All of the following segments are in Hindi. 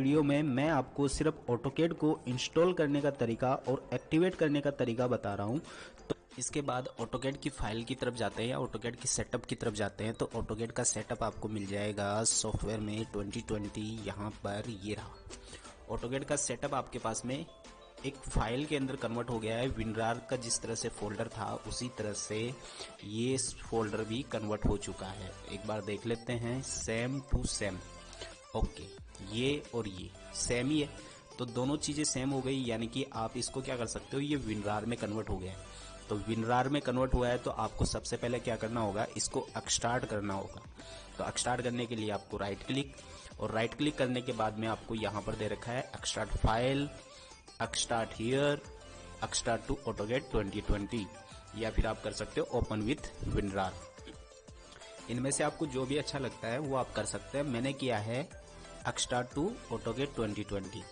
वीडियो में मैं आपको सिर्फ ऑटोकैड को इंस्टॉल करने का तरीका और एक्टिवेट करने का तरीका बता रहा हूं। तो इसके बाद ऑटोकैड की फाइल की तरफ जाते हैं या ऑटोकैड की सेटअप की तरफ जाते हैं। तो ऑटोकैड का सेटअप आपको मिल जाएगा सॉफ्टवेयर में 2020, यहाँ पर ये रहा। ऑटोकैड का सेटअप आपके पास में एक फाइल के अंदर कन्वर्ट हो गया है। विनरार का जिस तरह से फोल्डर था उसी तरह से ये फोल्डर भी कन्वर्ट हो चुका है। एक बार देख लेते हैं, सेम टू सेम। ओके, ये और ये सेम ही है, तो दोनों चीजें सेम हो गई। यानी कि आप इसको क्या कर सकते हो, ये विनरार में कन्वर्ट हो गया है। तो विनरार में कन्वर्ट हुआ है तो आपको सबसे पहले क्या करना होगा, इसको एक्सट्राक्ट करना होगा। तो एक्सट्राक्ट करने के लिए आपको राइट क्लिक, और राइट क्लिक करने के बाद में आपको यहाँ पर दे रखा है extract file, extract here, extract to AutoCAD 2020, या फिर आप कर सकते हो ओपन विथ विनरार। इनमें से आपको जो भी अच्छा लगता है वो आप कर सकते हैं। मैंने किया है एक्सट्राक्ट टू ऑटोकैड 2020।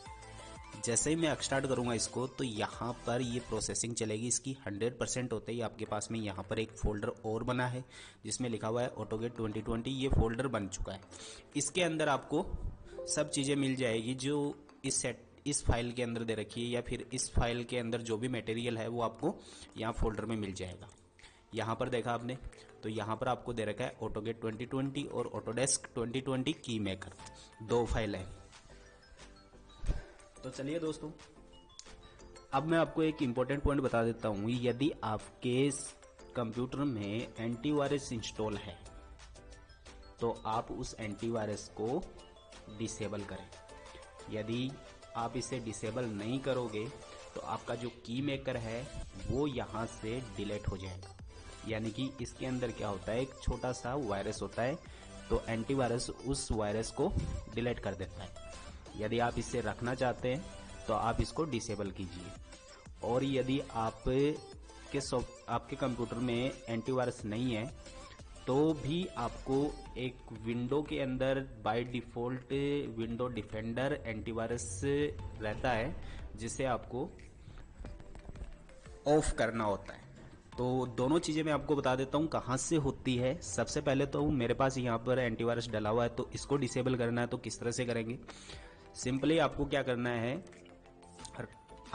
जैसे ही मैं एक्सट्राक्ट करूंगा इसको, तो यहाँ पर ये प्रोसेसिंग चलेगी इसकी। 100% होते ही आपके पास में यहाँ पर एक फोल्डर और बना है जिसमें लिखा हुआ है ऑटोकैड 2020। ये फोल्डर बन चुका है। इसके अंदर आपको सब चीज़ें मिल जाएगी जो इस फाइल के अंदर दे रखी है, या फिर इस फाइल के अंदर जो भी मटेरियल है वो आपको यहाँ फोल्डर में मिल जाएगा। यहाँ पर देखा आपने, तो यहाँ पर आपको दे रखा है ऑटोकैड 2020 और ऑटोडेस्क 2020 की मेकर, दो फाइल है। तो चलिए दोस्तों, अब मैं आपको एक इम्पोर्टेंट पॉइंट बता देता हूँ। यदि आपके कंप्यूटर में एंटीवायरस इंस्टॉल है तो आप उस एंटीवायरस को डिसेबल करें। यदि आप इसे डिसेबल नहीं करोगे तो आपका जो की मेकर है वो यहाँ से डिलीट हो जाएगा। यानी कि इसके अंदर क्या होता है, एक छोटा सा वायरस होता है, तो एंटीवायरस उस वायरस को डिलीट कर देता है। यदि आप इसे रखना चाहते हैं तो आप इसको डिसेबल कीजिए। और यदि आपके कंप्यूटर में एंटीवायरस नहीं है तो भी आपको एक विंडो के अंदर by default window defender antivirus रहता है जिसे आपको ऑफ करना होता है। तो दोनों चीज़ें मैं आपको बता देता हूँ कहाँ से होती है। सबसे पहले तो मेरे पास यहाँ पर एंटीवायरस डला हुआ है, तो इसको डिसेबल करना है। तो किस तरह से करेंगे, सिंपली आपको क्या करना है,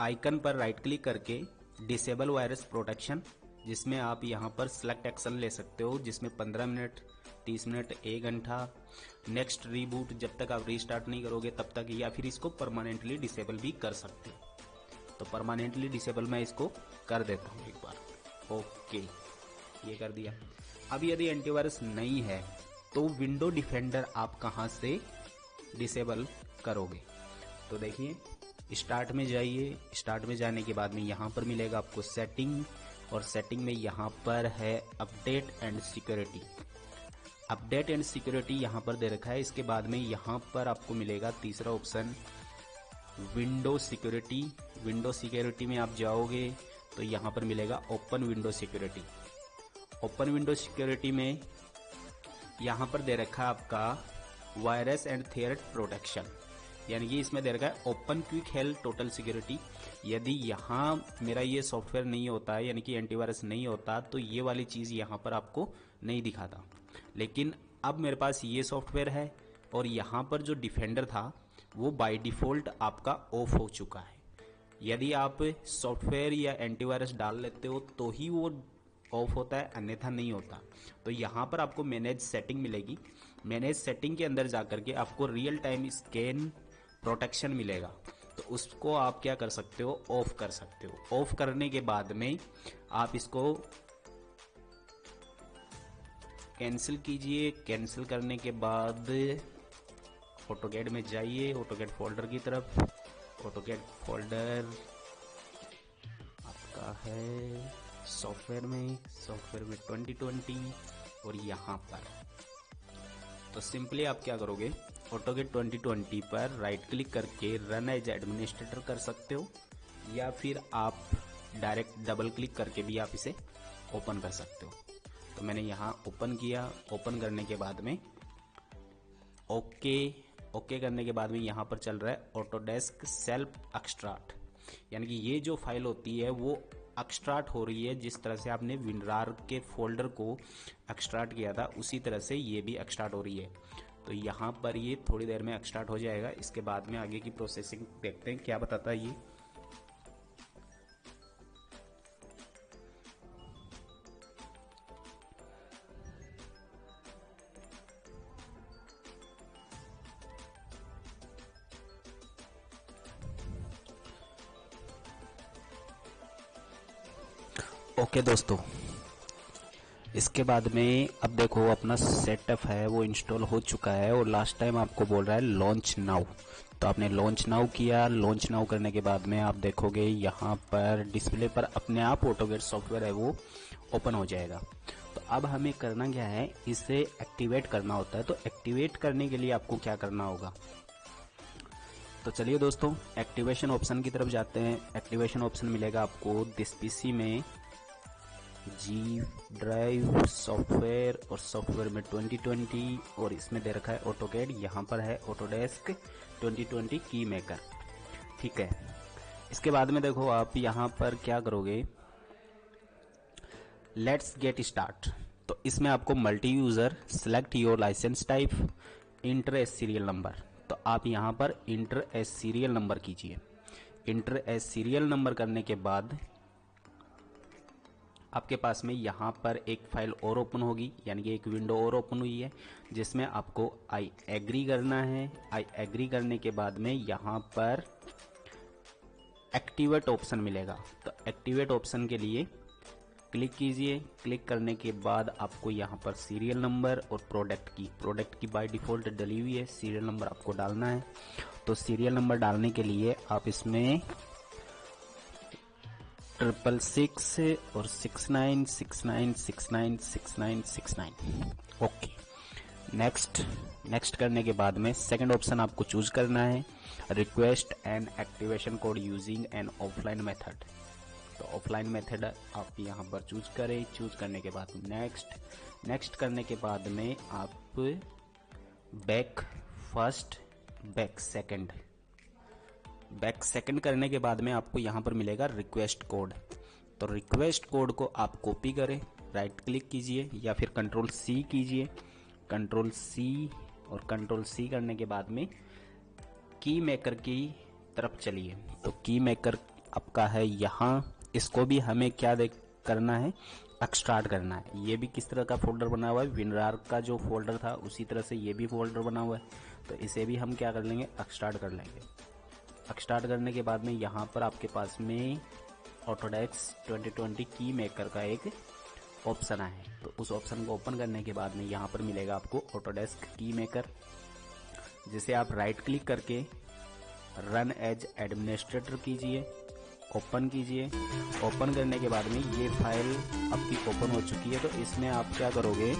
आइकन पर राइट क्लिक करके डिसेबल वायरस प्रोटेक्शन, जिसमें आप यहाँ पर सिलेक्ट एक्शन ले सकते हो, जिसमें 15 मिनट, 30 मिनट, 1 घंटा, नेक्स्ट रीबूट, जब तक आप रीस्टार्ट नहीं करोगे तब तक, या फिर इसको परमानेंटली डिसेबल भी कर सकते हो। तो परमानेंटली डिसेबल मैं इसको कर देता हूँ एक बार। ओके, ये कर दिया। अब यदि एंटीवायरस नहीं है तो विंडो डिफेंडर आप कहाँ से डिसेबल करोगे, तो देखिए स्टार्ट में जाइए। स्टार्ट में जाने के बाद में यहाँ पर मिलेगा आपको सेटिंग, और सेटिंग में यहाँ पर है update and security. Update and security यहाँ पर दे रखा है। इसके बाद में यहाँ पर आपको मिलेगा तीसरा option, window security. Window security में आप जाओगे तो यहाँ पर मिलेगा open window security. Open window security में यहाँ पर दे रखा है आपका वायरस एंड थ्रेट प्रोटेक्शन, यानी कि इसमें दे रखा है open quick health total security. यदि यहाँ मेरा ये सॉफ्टवेयर नहीं होता है, यानी कि एंटीवायरस नहीं होता, तो ये वाली चीज़ यहाँ पर आपको नहीं दिखाता। लेकिन अब मेरे पास ये सॉफ्टवेयर है और यहाँ पर जो डिफेंडर था वो बाय डिफ़ॉल्ट आपका ऑफ हो चुका है। यदि आप सॉफ्टवेयर या एंटीवायरस डाल लेते हो तो ही वो ऑफ होता है, अन्यथा नहीं होता। तो यहाँ पर आपको मैनेज सेटिंग मिलेगी। मैनेज सेटिंग के अंदर जाकर के आपको रियल टाइम स्कैन प्रोटेक्शन मिलेगा, तो उसको आप क्या कर सकते हो, ऑफ कर सकते हो। ऑफ करने के बाद में आप इसको कैंसिल कीजिए। कैंसिल करने के बाद ऑटोकैड में जाइए, ऑटोकैड फोल्डर की तरफ। ऑटोकैड फोल्डर आपका है सॉफ्टवेयर में 2020, और यहाँ पर तो सिंपली आप क्या करोगे, ऑटोकैड 2020 पर राइट क्लिक करके रन एज एडमिनिस्ट्रेटर कर सकते हो, या फिर आप डायरेक्ट डबल क्लिक करके भी आप इसे ओपन कर सकते हो। तो मैंने यहाँ ओपन किया। ओपन करने के बाद में ओके करने के बाद में यहाँ पर चल रहा है ऑटोडेस्क सेल्फ एक्सट्रैक्ट, यानी कि ये जो फाइल होती है वो एक्सट्रैक्ट हो रही है। जिस तरह से आपने विनरार के फोल्डर को एक्सट्रैक्ट किया था उसी तरह से ये भी एक्सट्रैक्ट हो रही है। तो यहाँ पर ये थोड़ी देर में एक्सट्रैक्ट हो जाएगा। इसके बाद में आगे की प्रोसेसिंग देखते हैं क्या बताता है ये। ओके दोस्तों, इसके बाद में अब देखो अपना सेटअप है वो इंस्टॉल हो चुका है और लास्ट टाइम आपको बोल रहा है लॉन्च नाउ। तो आपने लॉन्च नाउ किया। लॉन्च नाउ करने के बाद में आप देखोगे यहाँ पर डिस्प्ले पर अपने आप ऑटोगेट सॉफ्टवेयर है वो ओपन हो जाएगा। तो अब हमें करना क्या है, इसे एक्टिवेट करना होता है। तो एक्टिवेट करने के लिए आपको क्या करना होगा, तो चलिए दोस्तों एक्टिवेशन ऑप्शन की तरफ जाते हैं। एक्टिवेशन ऑप्शन मिलेगा आपको दिस पीसी में जी ड्राइव सॉफ्टवेयर और सॉफ्टवेयर में 2020 और इसमें दे रखा है ऑटोकैड। यहाँ पर है ऑटोडेस्क 2020 की मेकर। ठीक है, इसके बाद में देखो आप यहाँ पर क्या करोगे, लेट्स गेट स्टार्ट। तो इसमें आपको multi user, select your license type, enter as serial number. तो आप यहाँ पर इंटर एस सीरियल नंबर कीजिए। इंटर एस सीरियल नंबर करने के बाद आपके पास में यहाँ पर एक फाइल और ओपन होगी, यानी कि एक विंडो और ओपन हुई है जिसमें आपको आई एग्री करना है। आई एग्री करने के बाद में यहाँ पर एक्टिवेट ऑप्शन मिलेगा। तो एक्टिवेट ऑप्शन के लिए क्लिक कीजिए। क्लिक करने के बाद आपको यहाँ पर सीरियल नंबर और प्रोडक्ट की बाय डिफ़ॉल्ट डली हुई है, सीरियल नंबर आपको डालना है। तो सीरियल नंबर डालने के लिए आप इसमें 666 और 6969696969। ओके, नेक्स्ट करने के बाद में सेकंड ऑप्शन आपको चूज करना है, request and activation code using an offline method. तो ऑफलाइन मेथड आप यहाँ पर चूज करें। चूज करने के बाद नेक्स्ट करने के बाद में आप बैक फर्स्ट बैक सेकंड करने के बाद में आपको यहाँ पर मिलेगा रिक्वेस्ट कोड। तो रिक्वेस्ट कोड को आप कॉपी करें, राइट क्लिक कीजिए या फिर कंट्रोल सी कीजिए। कंट्रोल सी करने के बाद में की मेकर की तरफ चलिए। तो की मेकर आपका है यहाँ, इसको भी हमें क्या करना है, एक्सट्रैक्ट करना है। ये भी किस तरह का फोल्डर बना हुआ है, विनरार का जो फोल्डर था उसी तरह से ये भी फोल्डर बना हुआ है। तो इसे भी हम क्या कर लेंगे, एक्सट्रैक्ट कर लेंगे। एक्सट्रैक्ट करने के बाद में यहाँ पर आपके पास में ऑटोडेस्क 2020 की मेकर का एक ऑप्शन है। तो उस ऑप्शन को ओपन करने के बाद में यहाँ पर मिलेगा आपको ऑटोडेस्क की मेकर, जिसे आप राइट क्लिक करके रन एज एडमिनिस्ट्रेटर कीजिए, ओपन कीजिए। ओपन करने के बाद में ये फाइल आपकी ओपन हो चुकी है। तो इसमें आप क्या करोगे,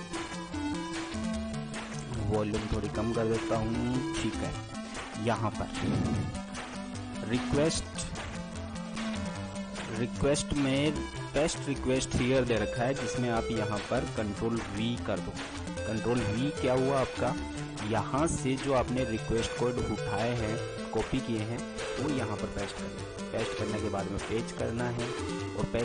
वॉल्यूम थोड़ी कम कर देता हूँ। ठीक है, यहाँ पर रिक्वेस्ट में पेस्ट रिक्वेस्ट हियर दे रखा है, जिसमें आप यहाँ पर कंट्रोल वी कर दो। कंट्रोल वी क्या हुआ आपका, यहाँ से जो आपने रिक्वेस्ट कोड उठाए हैं, कॉपी किए हैं, वो यहाँ पर पेस्ट करना है। पेस्ट करने के बाद में पेस्ट करना है और